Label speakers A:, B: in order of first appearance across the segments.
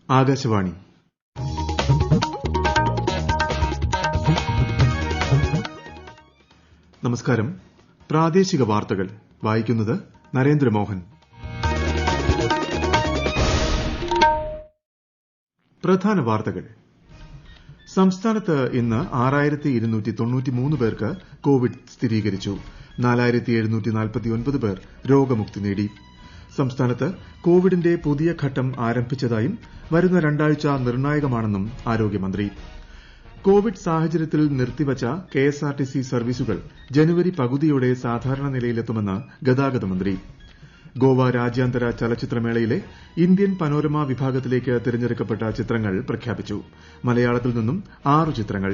A: ആകാശവാണി. നമസ്കാരം. പ്രാദേശിക വാർത്തകൾ വായിക്കുന്നത് നരേന്ദ്രമോഹൻ. പ്രധാന വാർത്തകൾ. സംസ്ഥാനത്ത് ഇന്ന് 6293 പേർക്ക് കോവിഡ് സ്ഥിരീകരിച്ചു. 4749 പേർ രോഗമുക്തി നേടി. സംസ്ഥാനത്ത് കോവിഡിന്റെ പുതിയ ഘട്ടം ആരംഭിച്ചതായും വരുന്ന രണ്ടാഴ്ച നിർണായകമാണെന്നും ആരോഗ്യമന്ത്രി. കോവിഡ് സാഹചര്യത്തിൽ നിർത്തിവച്ച കെഎസ്ആർടിസി സർവീസുകൾ ജനുവരി പകുതിയോടെ സാധാരണ നിലയിലെത്തുമെന്ന് ഗതാഗത മന്ത്രി. ഗോവ രാജ്യാന്തര ചലച്ചിത്രമേളയിലെ ഇന്ത്യൻ പനോരമ വിഭാഗത്തിലേക്ക് തിരഞ്ഞെടുക്കപ്പെട്ട ചിത്രങ്ങൾ പ്രഖ്യാപിച്ചു. മലയാളത്തിൽ നിന്നും 6 ചിത്രങ്ങൾ.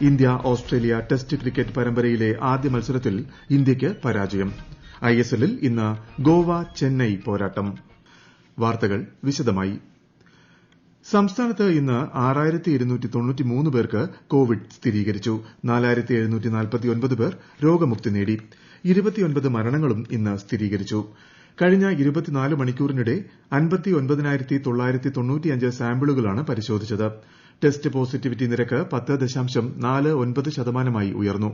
A: ഇന്ത്യ ഓസ്ട്രേലിയ ടെസ്റ്റ് ക്രിക്കറ്റ് പരമ്പരയിലെ ആദ്യ മത്സരത്തിൽ ഇന്ത്യയ്ക്ക് പരാജയം. ഐഎസ്എല്ലിൽ ഇന്ന് ഗോവ ചെന്നൈ പോരാട്ടം. വാർത്തകൾ വിശദമായി. സംസ്ഥാനത്ത് ഇന്ന് 6293 പേർക്ക് കോവിഡ് സ്ഥിരീകരിച്ചു. 4749 പേർ രോഗമുക്തി നേടി. 29 മരണങ്ങളും ഇന്ന് സ്ഥിരീകരിച്ചു. കഴിഞ്ഞ 24 മണിക്കൂറിനിടെ 59,995 സാമ്പിളുകളാണ് പരിശോധിച്ചത്. ടെസ്റ്റ് പോസിറ്റിവിറ്റി നിരക്ക് 10.49% ഉയർന്നു.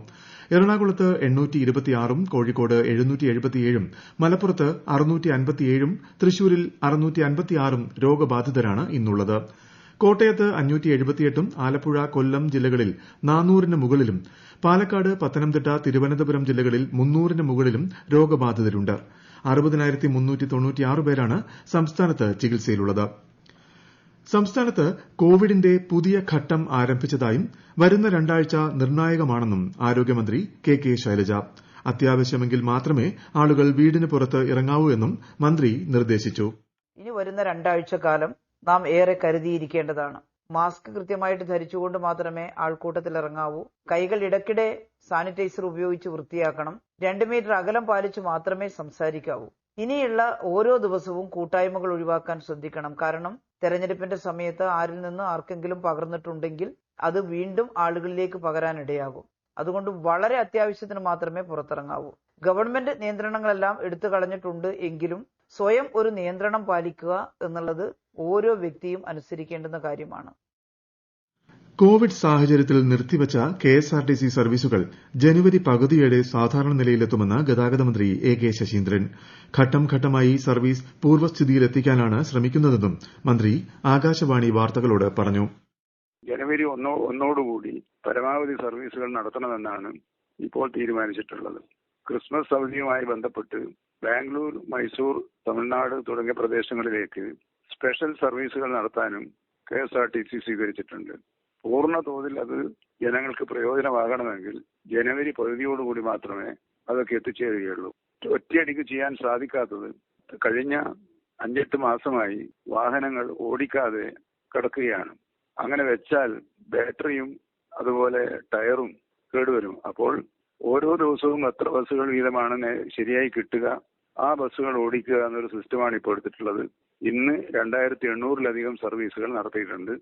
A: എറണാകുളത്ത് 826 കോഴിക്കോട് 777 മലപ്പുറത്ത് 657 തൃശൂരിൽ 656 രോഗബാധിതരാണ് ഇന്നുള്ളത്. കോട്ടയത്ത് 578 ആലപ്പുഴ കൊല്ലം ജില്ലകളിൽ 400-ന് മുകളിലും പാലക്കാട് പത്തനംതിട്ട തിരുവനന്തപുരം ജില്ലകളിൽ 300-ന് മുകളിലും രോഗബാധിതരുണ്ട്. 60,396 പേരാണ് സംസ്ഥാനത്ത് ചികിത്സയിലുള്ളത്. സംസ്ഥാനത്ത് കോവിഡിന്റെ പുതിയ ഘട്ടം ആരംഭിച്ചതായും വരുന്ന രണ്ടാഴ്ച നിർണായകമാണെന്നും ആരോഗ്യമന്ത്രി കെ ശൈലജ. അത്യാവശ്യമെങ്കിൽ മാത്രമേ ആളുകൾ വീടിന് പുറത്ത് ഇറങ്ങാവൂ എന്നും മന്ത്രി നിർദ്ദേശിച്ചു.
B: ഇനി വരുന്ന രണ്ടാഴ്ച കാലം നാം ഏറെ കരുതിയിരിക്കേണ്ടതാണ്. മാസ്ക് കൃത്യമായിട്ട് ധരിച്ചുകൊണ്ട് മാത്രമേ ആൾക്കൂട്ടത്തിൽ ഇറങ്ങാവൂ. കൈകൾ ഇടയ്ക്കിടെ സാനിറ്റൈസർ ഉപയോഗിച്ച് വൃത്തിയാക്കണം. 2 മീറ്റർ അകലം പാലിച്ച് മാത്രമേ സംസാരിക്കാവൂ. ഇനിയുള്ള ഓരോ ദിവസവും കൂട്ടായ്മകൾ ഒഴിവാക്കാൻ ശ്രദ്ധിക്കണം. കാരണം തെരഞ്ഞെടുപ്പിന്റെ സമയത്ത് ആരിൽ നിന്ന് ആർക്കെങ്കിലും പകർന്നിട്ടുണ്ടെങ്കിൽ അത് വീണ്ടും ആളുകളിലേക്ക് പകരാനിടയാകും. അതുകൊണ്ട് വളരെ അത്യാവശ്യത്തിന് മാത്രമേ പുറത്തിറങ്ങാവൂ. ഗവൺമെന്റ് നിയന്ത്രണങ്ങളെല്ലാം എടുത്തു കളഞ്ഞിട്ടുണ്ട് എങ്കിലും സ്വയം ഒരു നിയന്ത്രണം പാലിക്കുക എന്നുള്ളത് ഓരോ വ്യക്തിയും അനുസരിക്കേണ്ടുന്ന കാര്യമാണ്.
A: കോവിഡ് സാഹചര്യത്തിൽ നിർത്തിവച്ച കെഎസ്ആർടിസി സർവീസുകൾ ജനുവരി പകുതിയോടെ സാധാരണ നിലയിലെത്തുമെന്ന് ഗതാഗത മന്ത്രി എ.കെ. ശശീന്ദ്രൻ. ഘട്ടം ഘട്ടമായി സർവീസ് പൂർവ്വസ്ഥിതിയിലെത്തിക്കാനാണ് ശ്രമിക്കുന്നതെന്നും മന്ത്രി ആകാശവാണി വാർത്തകളോട് പറഞ്ഞു.
C: ജനുവരി 1 പരമാവധി സർവീസുകൾ നടത്തണമെന്നാണ് ഇപ്പോൾ തീരുമാനിച്ചിട്ടുള്ളത്. ക്രിസ്മസ് അവധിയുമായി ബന്ധപ്പെട്ട് ബാംഗ്ലൂർ, മൈസൂർ, തമിഴ്നാട് തുടങ്ങിയ പ്രദേശങ്ങളിലേക്ക് സ്പെഷ്യൽ സർവീസുകൾ നടത്താനും കെഎസ്ആർടിസി സ്വീകരിച്ചിട്ടുണ്ട്. പൂർണ്ണ തോതിൽ അത് ജനങ്ങൾക്ക് പ്രയോജനമാകണമെങ്കിൽ ജനുവരി പകുതിയോടുകൂടി മാത്രമേ അതൊക്കെ എത്തിച്ചേരുകയുള്ളൂ. ഒറ്റയടിക്ക് ചെയ്യാൻ സാധിക്കാത്തത് കഴിഞ്ഞ 5-8 മാസമായി വാഹനങ്ങൾ ഓടിക്കാതെ കിടക്കുകയാണ്. അങ്ങനെ വെച്ചാൽ ബാറ്ററിയും അതുപോലെ ടയറും കേടുവരും. അപ്പോൾ ഓരോ ദിവസവും എത്ര ബസ്സുകൾ വീതമാണ് ശരിയായി കിട്ടുക, ആ ബസ്സുകൾ ഓടിക്കുക എന്നൊരു സിസ്റ്റമാണ് ഇപ്പോൾ എടുത്തിട്ടുള്ളത്. ഇന്ന് 2800-ലധികം സർവീസുകൾ നടത്തിയിട്ടുണ്ട്.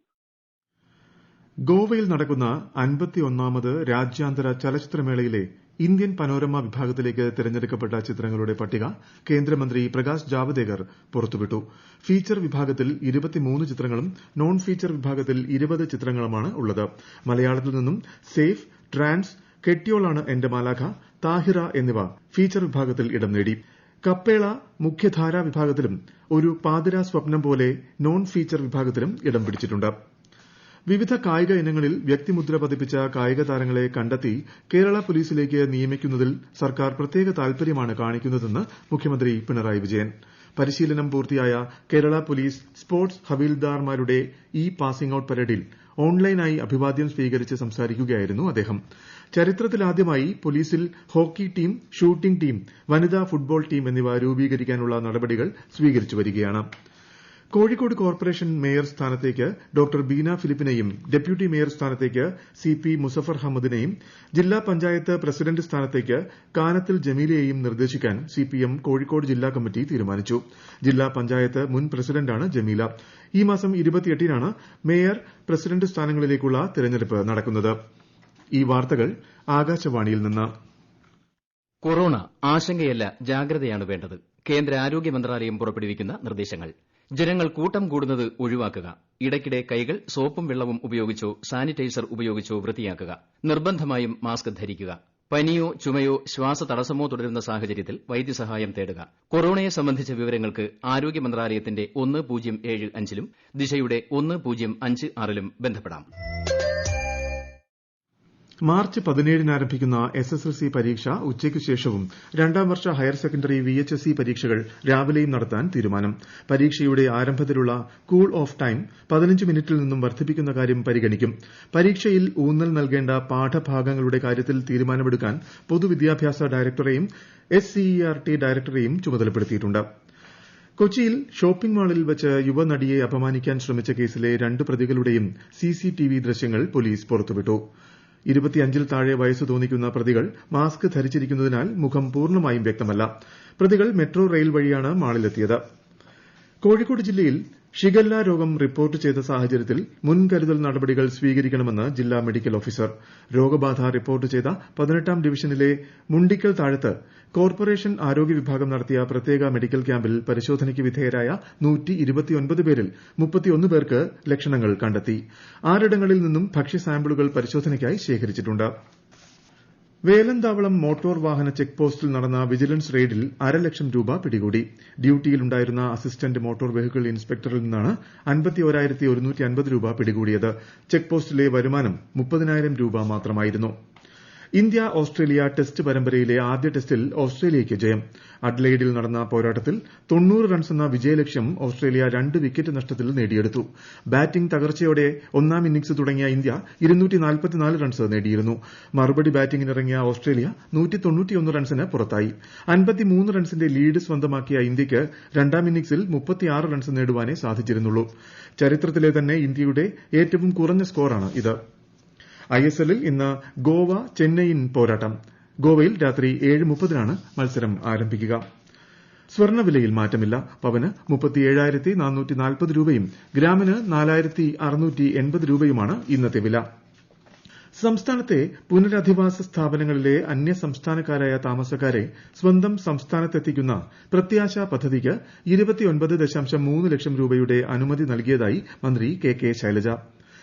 A: ഗോവയിൽ നടക്കുന്ന 51ാമത് രാജ്യാന്തര ചലച്ചിത്രമേളയിലെ ഇന്ത്യൻ പനോരമ വിഭാഗത്തിലേക്ക് തിരഞ്ഞെടുക്കപ്പെട്ട ചിത്രങ്ങളുടെ പട്ടിക കേന്ദ്രമന്ത്രി പ്രകാശ് ജാവ്ദേക്കർ പുറത്തുവിട്ടു. ഫീച്ചർ വിഭാഗത്തിൽ 23 ചിത്രങ്ങളും നോൺ ഫീച്ചർ വിഭാഗത്തിൽ 20 ചിത്രങ്ങളുമാണ് ഉള്ളത്. മലയാളത്തിൽ നിന്നും സേഫ്, ട്രാൻസ്, കെട്ടിയോളാണ് എന്റെ മാലാഖ, താഹിറ എന്നിവ ഫീച്ചർ വിഭാഗത്തിൽ ഇടം നേടി. കപ്പേള മുഖ്യധാരാ വിഭാഗത്തിലും ഒരു പാതിരാ സ്വപ്നം പോലെ നോൺ ഫീച്ചർ വിഭാഗത്തിലും ഇടം പിടിച്ചിട്ടുണ്ട്. വിവിധ കായിക ഇനങ്ങളിൽ വ്യക്തിമുദ്ര പതിപ്പിച്ച കായിക താരങ്ങളെ കണ്ടെത്തി കേരള പോലീസിലേക്ക് നിയമിക്കുന്നതിൽ സർക്കാർ പ്രത്യേക താൽപര്യമാണ് കാണിക്കുന്നതെന്ന് മുഖ്യമന്ത്രി പിണറായി വിജയൻ. പരിശീലനം പൂർത്തിയായ കേരള പോലീസ് സ്പോർട്സ് ഹവീൽദാർമാരുടെ പാസിംഗ് ഔട്ട് പരേഡിൽ ഓൺലൈനായി അഭിവാദ്യം സ്വീകരിച്ച് സംസാരിക്കുകയായിരുന്നു അദ്ദേഹം. ചരിത്രത്തിലാദ്യമായി പോലീസിൽ ഹോക്കി ടീം, ഷൂട്ടിംഗ് ടീം, വനിതാ ഫുട്ബോൾ ടീം എന്നിവ രൂപീകരിക്കാനുള്ള നടപടികൾ സ്വീകരിച്ചു വരികയാണ്. കോഴിക്കോട് കോർപ്പറേഷൻ മേയർ സ്ഥാനത്തേക്ക് ഡോക്ടർ ബീന ഫിലിപ്പിനെയും ഡെപ്യൂട്ടി മേയർ സ്ഥാനത്തേക്ക് CP മുസഫർ അഹമ്മദിനെയും ജില്ലാ പഞ്ചായത്ത് പ്രസിഡന്റ് സ്ഥാനത്തേക്ക് കാനത്തിൽ ജമീലയെയും നിർദ്ദേശിക്കാൻ CPM കോഴിക്കോട് ജില്ലാ കമ്മിറ്റി തീരുമാനിച്ചു. ജില്ലാ പഞ്ചായത്ത് മുൻ പ്രസിഡന്റാണ് ജമീല. ഈ മാസം 28-നാണ് മേയർ, പ്രസിഡന്റ് സ്ഥാനങ്ങളിലേക്കുള്ള തിരഞ്ഞെടുപ്പ് നടക്കുന്നത്. ഈ വാർത്തകൾ ആകാശവാണിയിൽ നിന്ന്.
D: കൊറോണ ആശങ്കയല്ല, ജാഗ്രതയാണ് വേണ്ടത്. കേന്ദ്ര ആരോഗ്യ മന്ത്രാലയം പുറപ്പെടുവിക്കുന്ന നിർദ്ദേശങ്ങൾ. ജനങ്ങൾ കൂട്ടം കൂടുന്നത് ഒഴിവാക്കുക. ഇടയ്ക്കിടെ കൈകൾ സോപ്പും വെള്ളവും ഉപയോഗിച്ചോ സാനിറ്റൈസർ ഉപയോഗിച്ചോ വൃത്തിയാക്കുക. നിർബന്ധമായും മാസ്ക് ധരിക്കുക. പനിയോ ചുമയോ ശ്വാസതടസ്സമോ തുടരുന്ന സാഹചര്യത്തിൽ വൈദ്യസഹായം തേടുക. കൊറോണയെ സംബന്ധിച്ച വിവരങ്ങൾക്ക് ആരോഗ്യ മന്ത്രാലയത്തിന്റെ 1075 ലും ദിശയുടെ 1056 ബന്ധപ്പെടാം.
A: മാർച്ച് 17 ആരംഭിക്കുന്ന SSLC പരീക്ഷ ഉച്ചയ്ക്കു ശേഷവും രണ്ടാം വർഷ ഹയർ സെക്കൻഡറി VHSE പരീക്ഷകൾ രാവിലെയും നടത്താൻ തീരുമാനം. പരീക്ഷയുടെ ആരംഭത്തിലുള്ള കൂൾ ഓഫ് ടൈം 15 മിനിറ്റിൽ നിന്നും വർദ്ധിപ്പിക്കുന്ന കാര്യം പരിഗണിക്കും. പരീക്ഷയിൽ ഊന്നൽ നൽകേണ്ട പാഠഭാഗങ്ങളുടെ കാര്യത്തിൽ തീരുമാനമെടുക്കാൻ പൊതുവിദ്യാഭ്യാസ ഡയറക്ടറെയും SCERT ഡയറക്ടറെയും ചുമതലപ്പെടുത്തിയിട്ടുണ്ട്. കൊച്ചിയിൽ ഷോപ്പിംഗ് മാളിൽ വച്ച് യുവനടിയെ അപമാനിക്കാൻ ശ്രമിച്ച കേസിലെ 2 പ്രതികളുടെയും CCTV ദൃശ്യങ്ങൾ പോലീസ് പുറത്തുവിട്ടു. 25-ൽ താഴെ വയസ്സ് തോന്നിക്കുന്ന പ്രതികൾ മാസ്ക് ധരിച്ചിരിക്കുന്നതിനാൽ മുഖം പൂർണ്ണമായും വ്യക്തമല്ല. പ്രതികൾ മെട്രോ റെയിൽ വഴിയാണ് മാളിലെത്തിയത്. കോഴിക്കോട് ജില്ലയിൽ ഷിഗല്ല രോഗം റിപ്പോർട്ട് ചെയ്ത സാഹചര്യത്തിൽ മുൻകരുതൽ നടപടികൾ സ്വീകരിക്കണമെന്ന് ജില്ലാ മെഡിക്കൽ ഓഫീസർ. രോഗബാധ റിപ്പോർട്ട് ചെയ്ത 18-ാം ഡിവിഷനിലെ മുണ്ടിക്കൽ താഴത്ത് കോർപ്പറേഷൻ ആരോഗ്യ വിഭാഗം നടത്തിയ പ്രത്യേക മെഡിക്കൽ ക്യാമ്പിൽ പരിശോധനയ്ക്ക് വിധേയരായ 129 പേരിൽ 31 പേർക്ക് ലക്ഷണങ്ങൾ കണ്ടെത്തി. 6 ഇടങ്ങളിൽ നിന്നും ഭക്ഷ്യ സാമ്പിളുകൾ പരിശോധനയ്ക്കായി ശേഖരിച്ചിട്ടുണ്ട്. വേലന്താവളം മോട്ടോർ വാഹന ചെക്ക് പോസ്റ്റിൽ നടന്ന വിജിലൻസ് റെയ്ഡിൽ 1,00,000 ലക്ഷം രൂപ പിടികൂടി. ഡ്യൂട്ടിയിലുണ്ടായിരുന്ന അസിസ്റ്റന്റ് മോട്ടോർ വെഹിക്കിൾ ഇൻസ്പെക്ടറിൽ നിന്നാണ് 51,150 രൂപ പിടികൂടിയത്. ചെക്ക് പോസ്റ്റിലെ വരുമാനം 30,000 രൂപ മാത്രമായിരുന്നു. ഇന്ത്യ ഓസ്ട്രേലിയ ടെസ്റ്റ് പരമ്പരയിലെ ആദ്യ ടെസ്റ്റിൽ ഓസ്ട്രേലിയയ്ക്ക് ജയം. അഡ്ലെയ്ഡിൽ നടന്ന പോരാട്ടത്തിൽ 90 റൺസ് എന്ന വിജയലക്ഷ്യം ഓസ്ട്രേലിയ 2 വിക്കറ്റ് നഷ്ടത്തിൽ നേടിയെടുത്തു. ബാറ്റിംഗ് തകർച്ചയോടെ ഒന്നാം ഇന്നിംഗ്സ് തുടങ്ങിയ ഇന്ത്യ 244 റൺസ് നേടിയിരുന്നു. മറുപടി ബാറ്റിംഗിനിറങ്ങിയ ഓസ്ട്രേലിയ 191 റൺസിന് പുറത്തായി. 53 റൺസിന്റെ ലീഡ് സ്വന്തമാക്കിയ ഇന്ത്യയ്ക്ക് രണ്ടാം ഇന്നിംഗ്സിൽ 36 റൺസ് നേടുവാനേ സാധിച്ചിരുന്നുള്ളൂ. ചരിത്രത്തിലെ തന്നെ ഇന്ത്യയുടെ ഏറ്റവും കുറഞ്ഞ സ്കോറാണ് ഇത്. ISLൽ ഇന്ന് ഗോവ ചെന്നൈയിൻ പോരാട്ടം. ഗോവയിൽ രാത്രി 7:30-നാണ് മത്സരം ആരംഭിക്കുക. സ്വർണ്ണവിലയിൽ മാറ്റമില്ല. പവന് 37,440 രൂപയും ഗ്രാമിന് 4,680 രൂപയുമാണ് ഇന്നത്തെ വില. സംസ്ഥാനത്തെ പുനരധിവാസ സ്ഥാപനങ്ങളിലെ അന്യസംസ്ഥാനക്കാരായ താമസക്കാരെ സ്വന്തം സംസ്ഥാനത്തെത്തിക്കുന്ന പ്രത്യാശ പദ്ധതിക്ക് 29.3 ലക്ഷം രൂപയുടെ അനുമതി നൽകിയതായി മന്ത്രി KK ശൈലജ.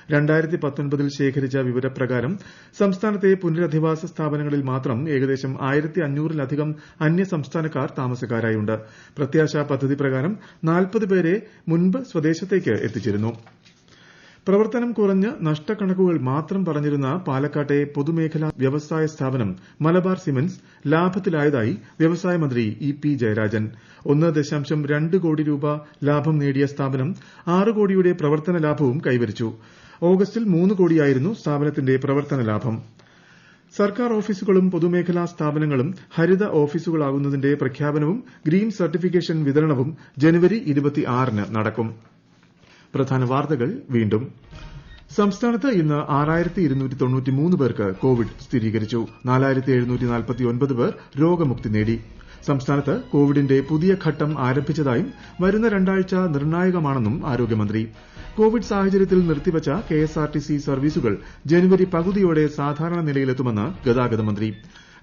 A: 2019-ൽ ശേഖരിച്ച വിവരപ്രകാരം സംസ്ഥാനത്തെ പുനരധിവാസ സ്ഥാപനങ്ങളിൽ മാത്രം ഏകദേശം 1,500-ലധികം അന്യസംസ്ഥാനക്കാർ താമസക്കാരായുണ്ട്. പ്രത്യാശ പദ്ധതി പ്രകാരം 40 പേരെ മുൻപ് സ്വദേശത്തേക്ക് എത്തിച്ചിരുന്നു. പ്രവർത്തനം കുറഞ്ഞ് നഷ്ടക്കണക്കുകൾ മാത്രം പറഞ്ഞിരുന്ന പാലക്കാട്ടെ പൊതുമേഖലാ വ്യവസായ സ്ഥാപനം മലബാർ സിമന്റ്സ് ലാഭത്തിലായതായി വ്യവസായ മന്ത്രി EP ജയരാജൻ. 1.2 കോടി രൂപ ലാഭം നേടിയ സ്ഥാപനം 6 കോടിയുടെ പ്രവർത്തന ലാഭവും കൈവരിച്ചു. ഓഗസ്റ്റിൽ 3 കോടിയായിരുന്നു സ്ഥാപനത്തിന്റെ പ്രവർത്തന ലാഭം. സർക്കാർ ഓഫീസുകളും പൊതുമേഖലാ സ്ഥാപനങ്ങളും ഹരിത ഓഫീസുകളാകുന്നതിന്റെ പ്രഖ്യാപനവും ഗ്രീൻ സർട്ടിഫിക്കേഷൻ വിതരണവും ജനുവരി 26-ന് നടക്കും. പ്രധാന വാർത്തകൾ വീണ്ടും. സംസ്ഥാനത്ത് ഇന്ന് 6,293 പേർക്ക് കോവിഡ് സ്ഥിരീകരിച്ചു. 4,749 പേർ രോഗമുക്തി നേടി. സംസ്ഥാനത്ത് കോവിഡിന്റെ പുതിയ ഘട്ടം ആരംഭിച്ചതായും വരുന്ന 2 ആഴ്ച നിർണായകമാണെന്നും ആരോഗ്യമന്ത്രി. കോവിഡ് സാഹചര്യത്തിൽ നിർത്തിവച്ച KSRTC സർവീസുകൾ ജനുവരി പകുതിയോടെ സാധാരണ നിലയിലെത്തുമെന്ന് ഗതാഗത മന്ത്രി.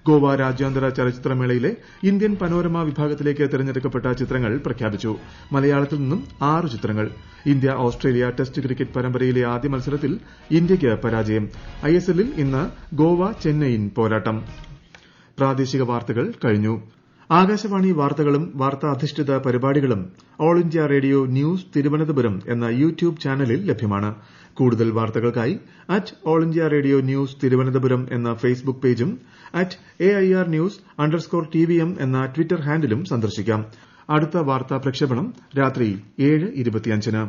A: ഗോവ രാജ്യാന്തര ചലച്ചിത്രമേളയിലെ ഇന്ത്യൻ പനോരമ വിഭാഗത്തിലേക്ക് തെരഞ്ഞെടുക്കപ്പെട്ട ചിത്രങ്ങൾ പ്രഖ്യാപിച്ചു. മലയാളത്തിൽ നിന്നും 6 ചിത്രങ്ങൾ. ഇന്ത്യ ഓസ്ട്രേലിയ ടെസ്റ്റ് ക്രിക്കറ്റ് പരമ്പരയിലെ ആദ്യ മത്സരത്തിൽ ഇന്ത്യയ്ക്ക് പരാജയം. ISLൽ ഇന്ന് ഗോവ ചെന്നൈയിൻ പോരാട്ടം. പ്രാദേശിക വാർത്തകൾ കഴിഞ്ഞു. ആകാശവാണി വാർത്തകളും വാർത്താ അധിഷ്ഠിത പരിപാടികളും all India radio news Thiruvananthapuram എന്ന യൂട്യൂബ് ചാനലിൽ ലഭ്യമാണ്. കൂടുതൽ വാർത്തകൾക്കായി @all India radio news Thiruvananthapuram എന്ന ഫേസ്ബുക്ക് പേജും @AIR News_TVM എന്ന ട്വിറ്റർ ഹാൻഡിലും സന്ദർശിക്കാം. അടുത്ത വാർത്താ പ്രക്ഷേപണം രാത്രി 7:25-ന്.